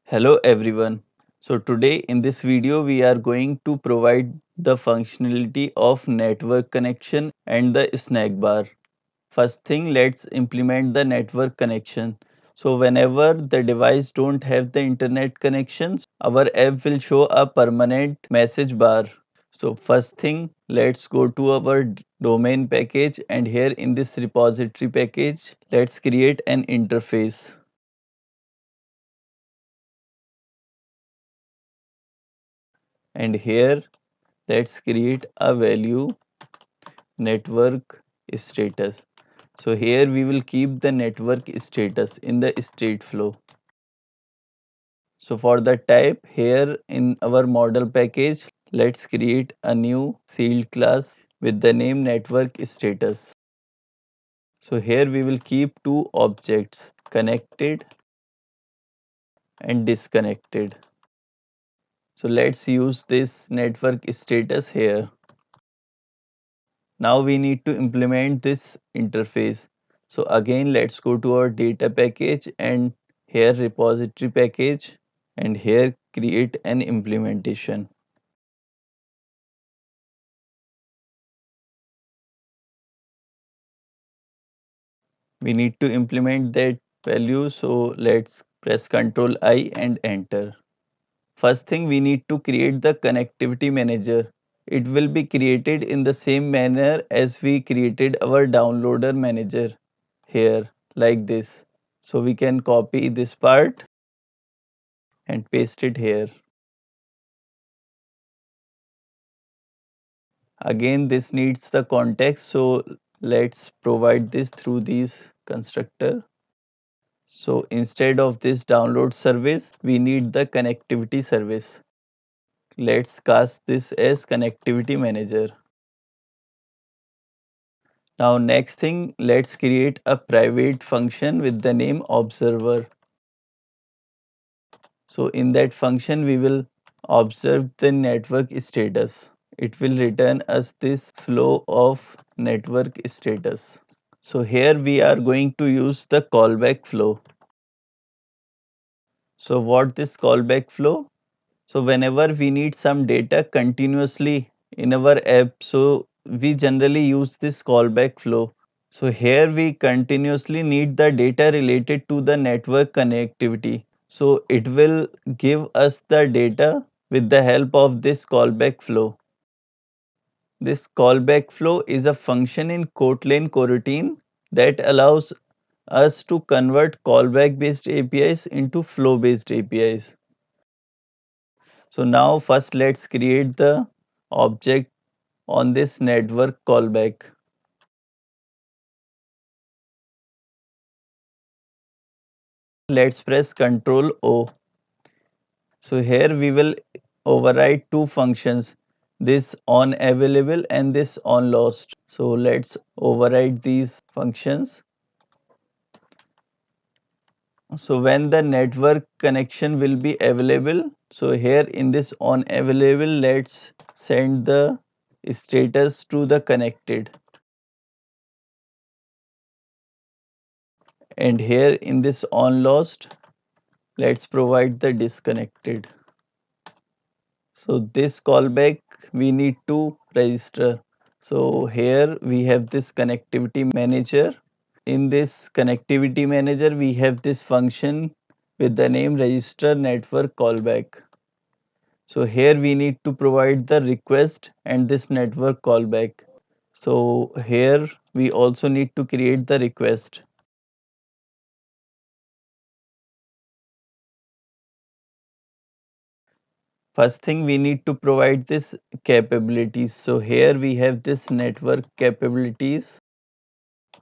Hello everyone. So today in this video we are going to provide the functionality of network connection and the snack bar. First thing, let's implement the network connection. So whenever the device don't have the internet connections, our app will show a permanent message bar. So first thing, let's go to our domain package, and here in this repository package, let's create an interface. And here let's create a value network status. So here we will keep the network status in the state flow. So for the type, here in our model package, let's create a new sealed class with the name network status. So here we will keep two objects, connected and disconnected. So let's use this network status here. Now we need to implement this interface. So again, let's go to our data package, and here repository package, and here create an implementation. We need to implement that value, so let's press Ctrl I and enter. First thing, we need to create the connectivity manager. It will be created in the same manner as we created our downloader manager here, like this. So we can copy this part and paste it here. Again, this needs the context, so let's provide this through these constructor. So instead of this download service, we need the connectivity service. Let's cast this as connectivity manager. Now next thing, let's create a private function with the name observer. So in that function, we will observe the network status. It will return us this flow of network status. So here we are going to use the callback flow. So what this callback flow? So whenever we need some data continuously in our app, so we generally use this callback flow. So here we continuously need the data related to the network connectivity. So it will give us the data with the help of this callback flow. This callback flow is a function in Kotlin coroutine that allows us to convert callback based APIs into flow based APIs. So now first let's create the object on this network callback. Let's press Ctrl O. So here we will override two functions, this on available and this on lost. So let's override these functions. So when the network connection will be available, so here in this on available, let's send the status to the connected. And here in this on lost, let's provide the disconnected. So this callback we need to register. So here we have this connectivity manager. In this connectivity manager, we have this function with the name register network callback. So here we need to provide the request and this network callback. So here we also need to create the request. First thing, we need to provide this capabilities. So here we have this network capabilities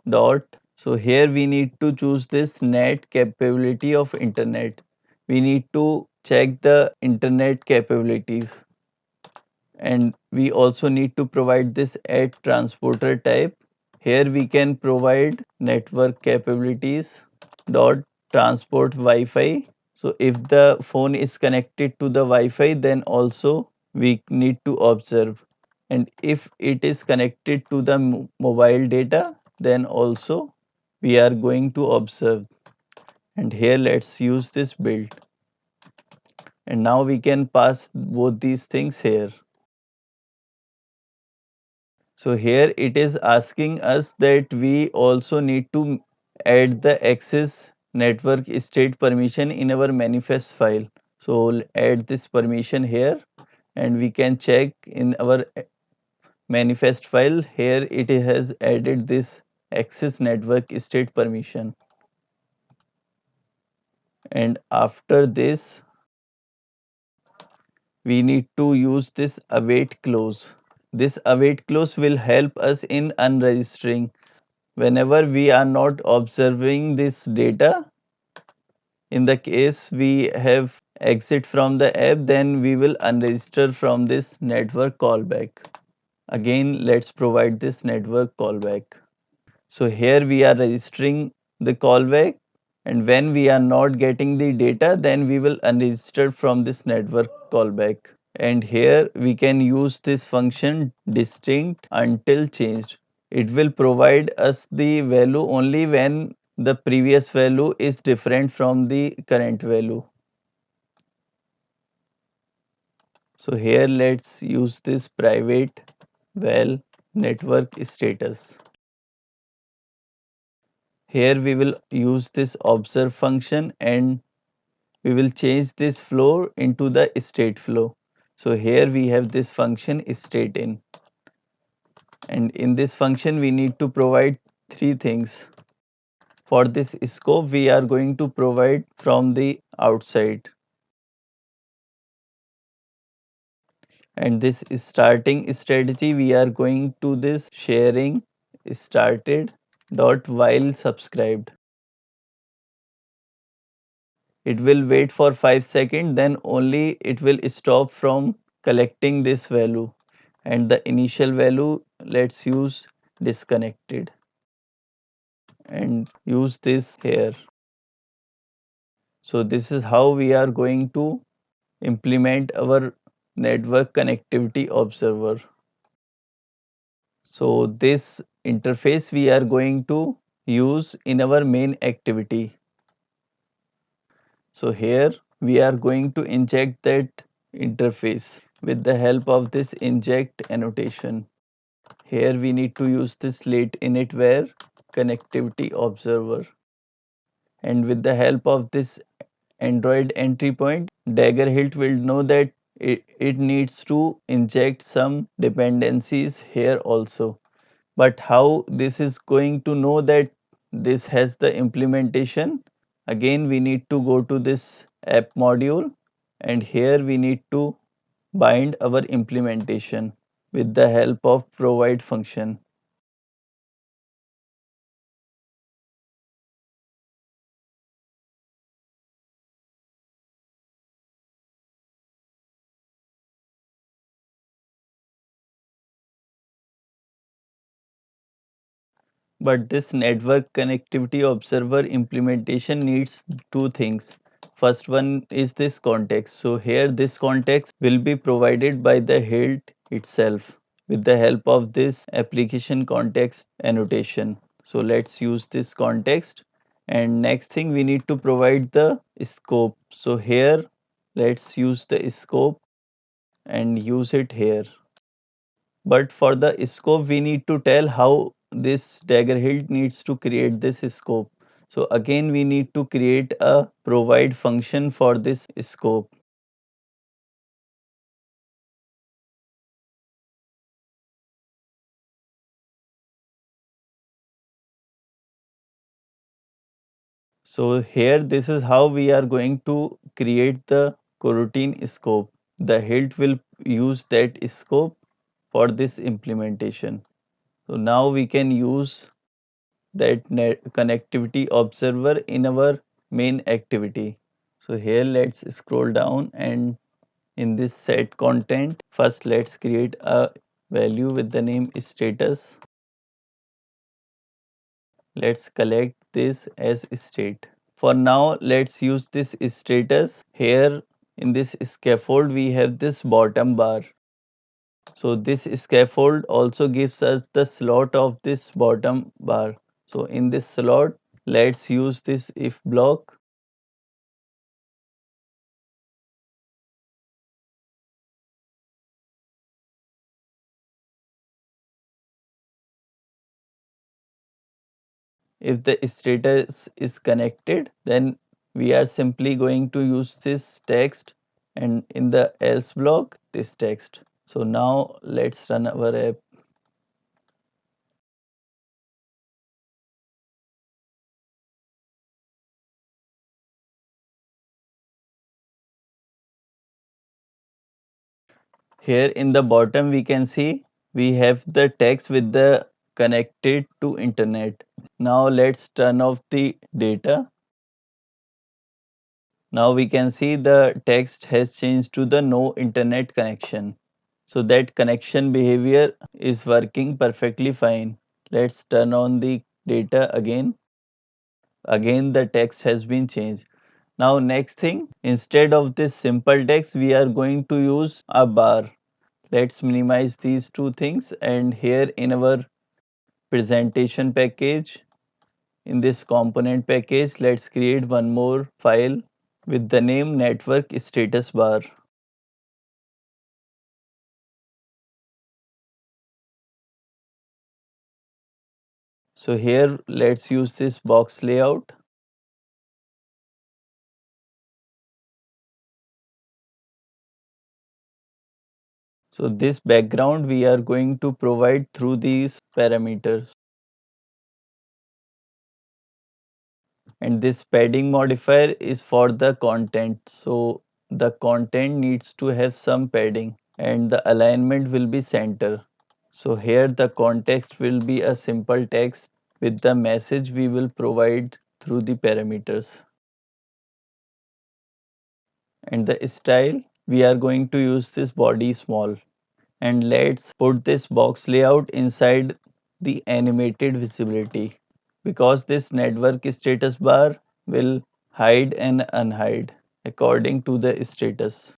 dot. So here we need to choose this net capability of internet. We need to check the internet capabilities, and we also need to provide this at transporter type. Here we can provide network capabilities dot transport Wi-Fi. So if the phone is connected to the Wi-Fi, then also we need to observe. And if it is connected to the mobile data, then also we are going to observe. And here let's use this build. And now we can pass both these things here. So here it is asking us that we also need to add the access network state permission in our manifest file. So add this permission here and we can check in our manifest file. Here it has added this access network state permission. And after this we need to use this await clause. This await clause will help us in unregistering. Whenever we are not observing this data, in the case we have exit from the app, then we will unregister from this network callback. Again, let's provide this network callback. So here we are registering the callback, and when we are not getting the data, then we will unregister from this network callback. And here we can use this function distinct until changed. It will provide us the value only when the previous value is different from the current value. So here let's use this private val network status. Here we will use this observe function and we will change this flow into the state flow. So here we have this function state in, and in this function we need to provide three things. For this scope we are going to provide from the outside, and this starting strategy we are going to this sharing started dot while subscribed. It will wait for 5 seconds, then only it will stop from collecting this value, and the initial value let's use disconnected and use this here. So this is how we are going to implement our network connectivity observer. So this interface we are going to use in our main activity. So here we are going to inject that interface with the help of this inject annotation. Here we need to use this late init where connectivity observer, and with the help of this Android entry point, Dagger Hilt will know that it needs to inject some dependencies here also. But how this is going to know that this has the implementation? Again, we need to go to this app module, and here we need to bind our implementation with the help of provide function. But this network connectivity observer implementation needs two things. First one is this context. So here this context will be provided by the Hilt itself with the help of this application context annotation. So let's use this context. And next thing we need to provide the scope. So here let's use the scope and use it here. But for the scope we need to tell how this Dagger Hilt needs to create this scope. So again we need to create a provide function for this scope. So here this is how we are going to create the coroutine scope. The Hilt will use that scope for this implementation. So now we can use that net connectivity observer in our main activity. So here let's scroll down, and in this set content, first let's create a value with the name status. Let's collect this as state. For now, let's use this status. Here in this scaffold, we have this bottom bar. So this scaffold also gives us the slot of this bottom bar. So in this slot, let's use this if block. if the status is connected, then we are simply going to use this text, and in the else block this text. So now let's run our app. Here in the bottom we can see we have the text with the connected to internet. Now let's turn off the data. Now we can see the text has changed to the no internet connection. So that connection behavior is working perfectly fine. Let's turn on the data again. Again the text has been changed. Now next thing, instead of this simple text we are going to use a bar. Let's minimize these two things, and here in our presentation package, in this component package, let's create one more file with the name network status bar. So here let's use this box layout. So this background we are going to provide through these parameters. And this padding modifier is for the content. So the content needs to have some padding, and the alignment will be center. So here the context will be a simple text with the message we will provide through the parameters. And the style, we are going to use this body small. And let's put this box layout inside the animated visibility, because this network status bar will hide and unhide according to the status.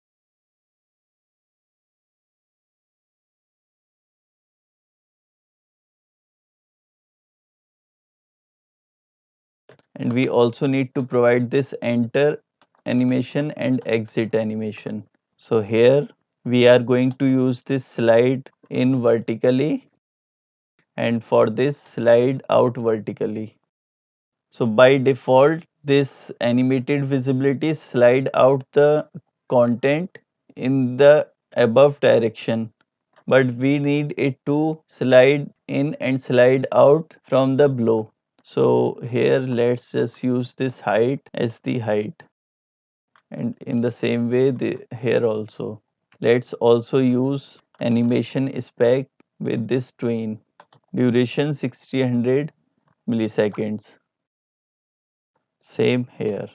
And we also need to provide this enter animation and exit animation. So here we are going to use this slide in vertically, and for this slide out vertically. So by default this animated visibility slide out the content in the above direction, but we need it to slide in and slide out from the below. So here let's just use this height as the height, and in the same way here also. Let's also use animation spec with this tween, duration 1600 milliseconds. Same here.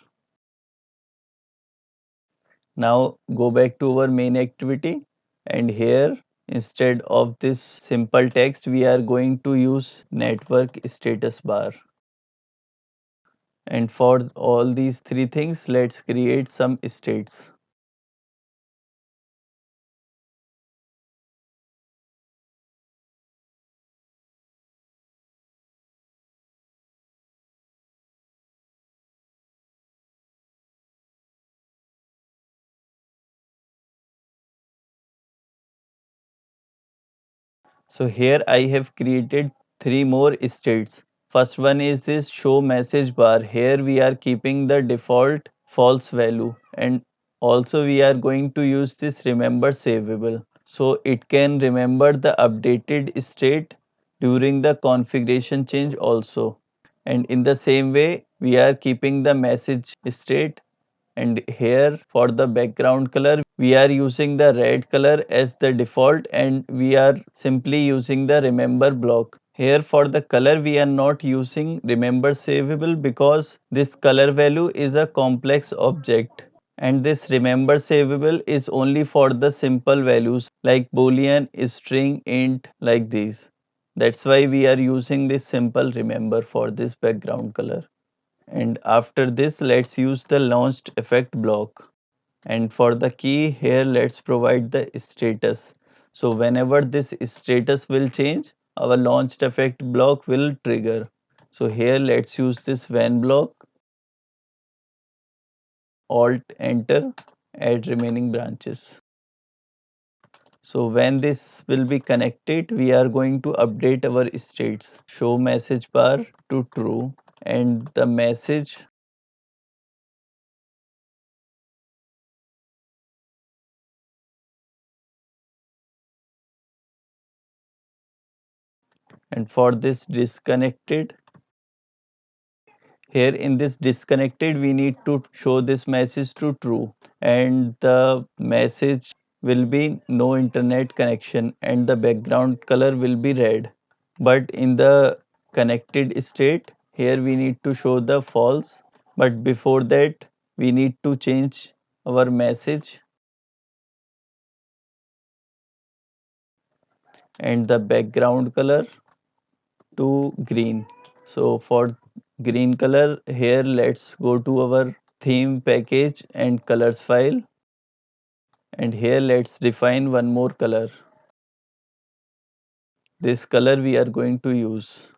Now go back to our main activity, and here instead of this simple text we are going to use network status bar. And for all these three things let's create some states. So here I have created three more states. First one is this show message bar. Here we are keeping the default false value, and also we are going to use this remember savable, so it can remember the updated state during the configuration change also. And in the same way we are keeping the message state, and here for the background color we are using the red color as the default, and we are simply using the remember block. Here for the color we are not using remember savable because this color value is a complex object, and this remember savable is only for the simple values like boolean, string, int, like these. That's why we are using this simple remember for this background color. And after this let's use the launched effect block, and for the key here let's provide the status. So whenever this status will change, our launched effect block will trigger. So here let's use this when block, alt enter, add remaining branches. So when this will be connected we are going to update our states, show message bar to true, and the message, and for this disconnected, here in this disconnected we need to show this message to true, and the message will be no internet connection and the background color will be red. But in the connected state, here we need to show the false, but before that we need to change our message and the background color to green. So for green color, here let's go to our theme package and colors file, and here let's define one more color. This color we are going to use,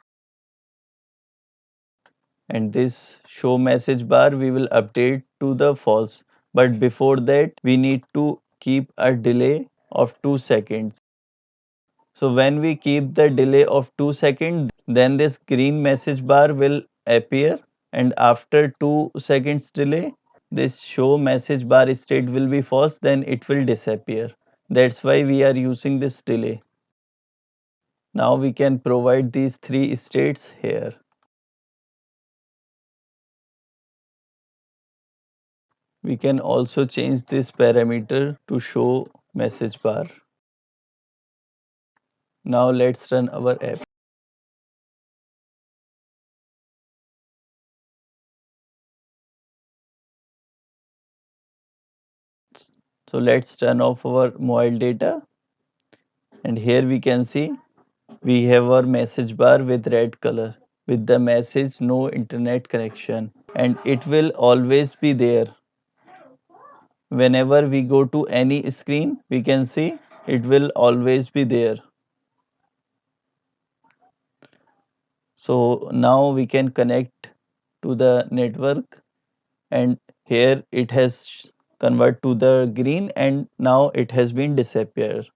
and this show message bar we will update to the false, but before that we need to keep a delay of 2 seconds. So when we keep the delay of 2 seconds, then this green message bar will appear, and after 2 seconds delay, this show message bar state will be false, then it will disappear. That's why we are using this delay. Now we can provide these 3 states here. We can also change this parameter to show message bar. Now let's run our app. So let's turn off our mobile data, and here we can see we have our message bar with red color with the message no internet connection, and it will always be there. Whenever we go to any screen, we can see it will always be there. So now we can connect to the network, and here it has convert to the green, and now it has been disappeared.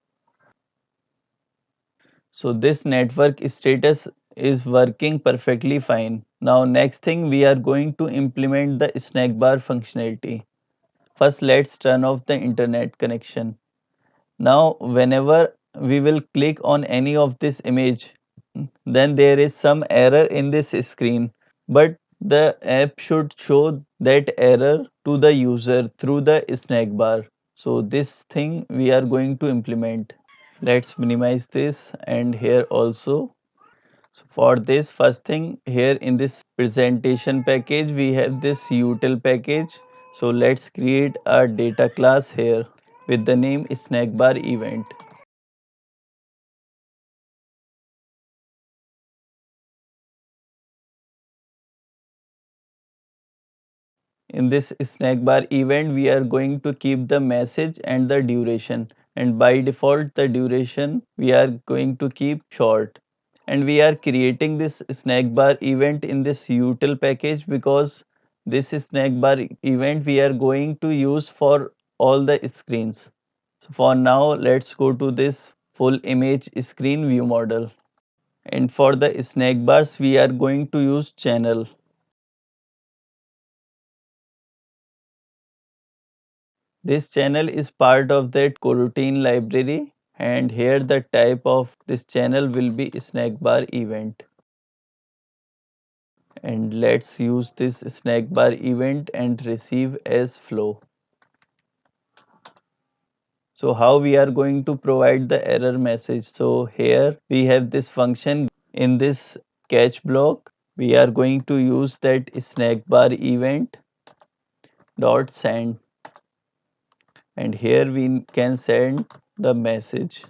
So this network status is working perfectly fine. Now next thing we are going to implement the Snackbar functionality. First let's turn off the internet connection. Now whenever we will click on any of this image, then there is some error in this screen, but the app should show that error to the user through the snack bar. So this thing we are going to implement. Let's minimize this, and here also. So for this first thing, here in this presentation package we have this util package. So let's create a data class here with the name snackbar event. In this snack bar event, we are going to keep the message and the duration. And by default, the duration we are going to keep short. And we are creating this snack bar event in this util package because this snack bar event we are going to use for all the screens. So for now, let's go to this full image screen view model. And for the snack bars, we are going to use channel. This channel is part of that coroutine library, and here the type of this channel will be snackbar event. And let's use this snackbar event and receive as flow. So how we are going to provide the error message? So here we have this function in this catch block. We are going to use that snackbar event dot send, and here we can send the message.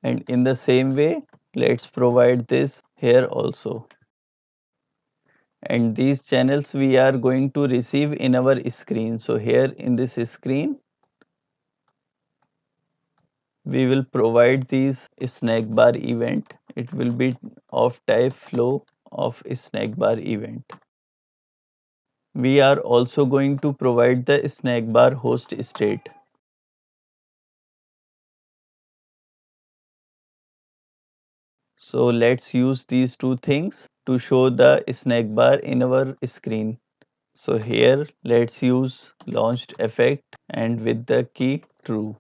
And in the same way, let's provide this here also. And these channels we are going to receive in our screen. So here in this screen, we will provide these snack bar event. It will be of type flow of snack bar event. We are also going to provide the snack bar host state. So let's use these two things to show the snack bar in our screen. So here let's use launched effect and with the key true.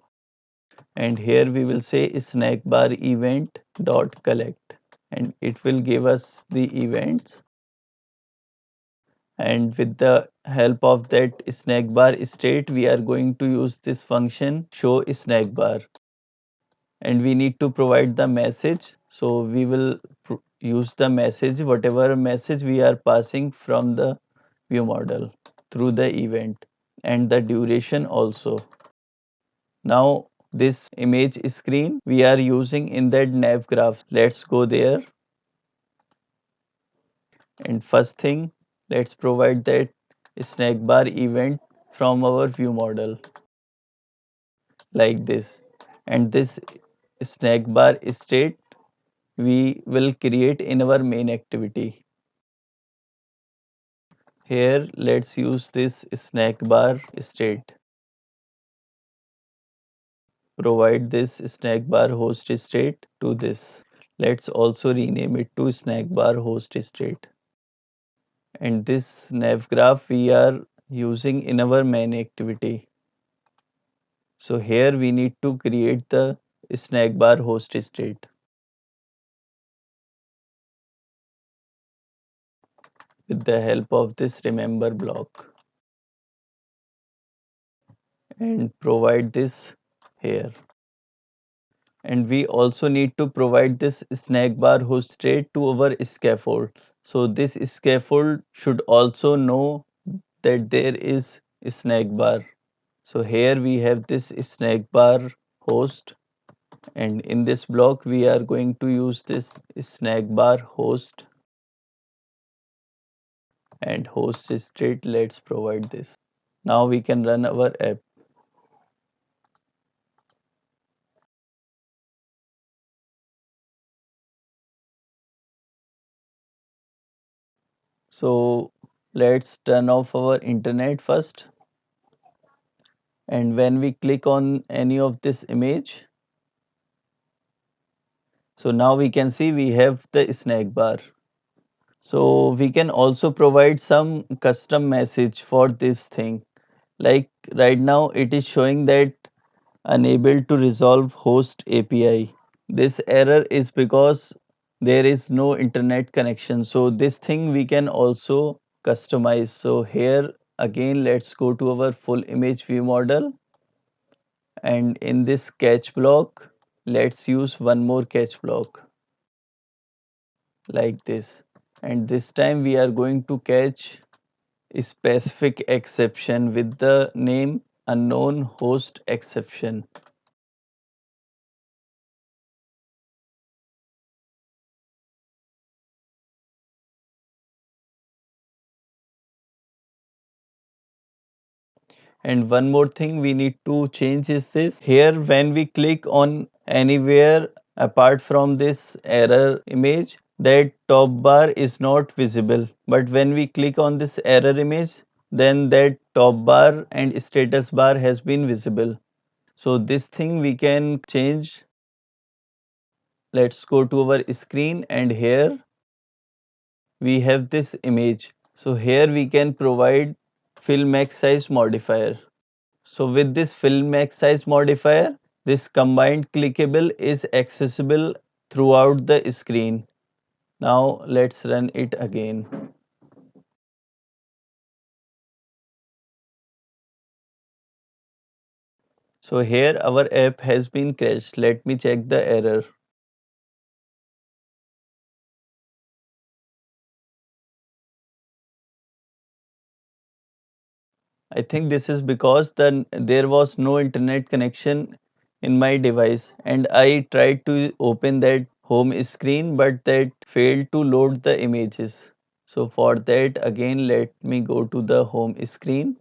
And here we will say snack bar event dot collect, and it will give us the events. And with the help of that snack bar state, we are going to use this function show snack bar, and we need to provide the message. So we will use the message, whatever message we are passing from the view model through the event, and the duration also. Now this image screen we are using in that nav graph. Let's go there, and first thing let's provide that snack bar event from our view model like this. And this snack bar state we will create in our main activity. Here let's use this snack bar state. Provide this snack bar host state to this. Let's also rename it to snack bar host state. And this nav graph we are using in our main activity. So here we need to create the snack bar host state with the help of this remember block, and provide this here. And we also need to provide this snack bar host state to our scaffold. So this scaffold should also know that there is a snack bar. So here we have this snack bar host, and in this block we are going to use this snack bar host and host state. Let's provide this. Now we can run our app. So let's turn off our internet first, and when we click on any of this image, so now we can see we have the snack bar. So we can also provide some custom message for this thing. Like right now it is showing that unable to resolve host API. This error is because there is no internet connection. So this thing we can also customize. So here again let's go to our full image view model, and in this catch block let's use one more catch block like this. And this time we are going to catch a specific exception with the name unknown host exception. And one more thing we need to change is this. Here when we click on anywhere apart from this error image, that top bar is not visible. But when we click on this error image, then that top bar and status bar has been visible. So this thing we can change. Let's go to our screen, and here we have this image. So here we can provide fill max size modifier. So with this fill max size modifier, this combined clickable is accessible throughout the screen. Now let's run it again. So here our app has been crashed. Let me check the error. I think this is because there was no internet connection in my device, and I tried to open that home screen, but that failed to load the images. So for that again let me go to the home screen.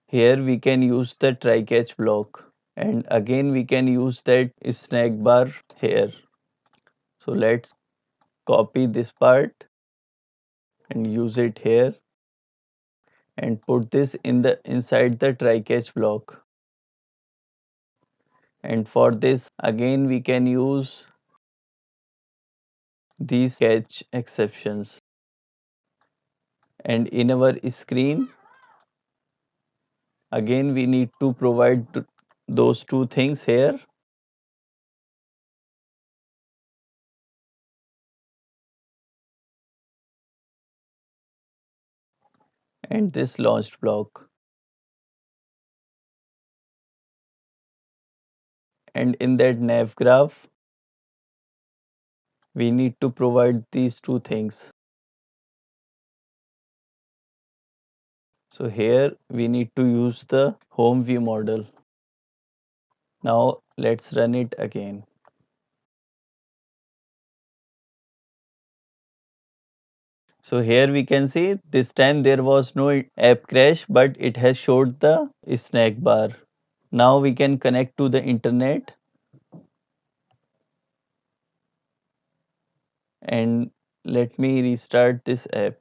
Here we can use the try catch block, and again we can use that snack bar here. So let's copy this part and use it here, and put this inside the try catch block. And for this again we can use these catch exceptions. And in our screen, again we need to provide those two things here. And this launched block. And in that nav graph, we need to provide these two things. So here we need to use the home view model. Now let's run it again. So here we can see this time there was no app crash, but it has showed the snack bar. Now we can connect to the internet and let me restart this app.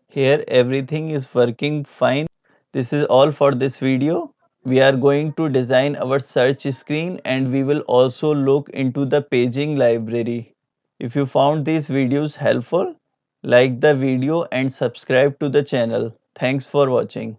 Here everything is working fine. This is all for this video. We are going to design our search screen and we will also look into the paging library. If you found these videos helpful, like the video and subscribe to the channel. Thanks for watching.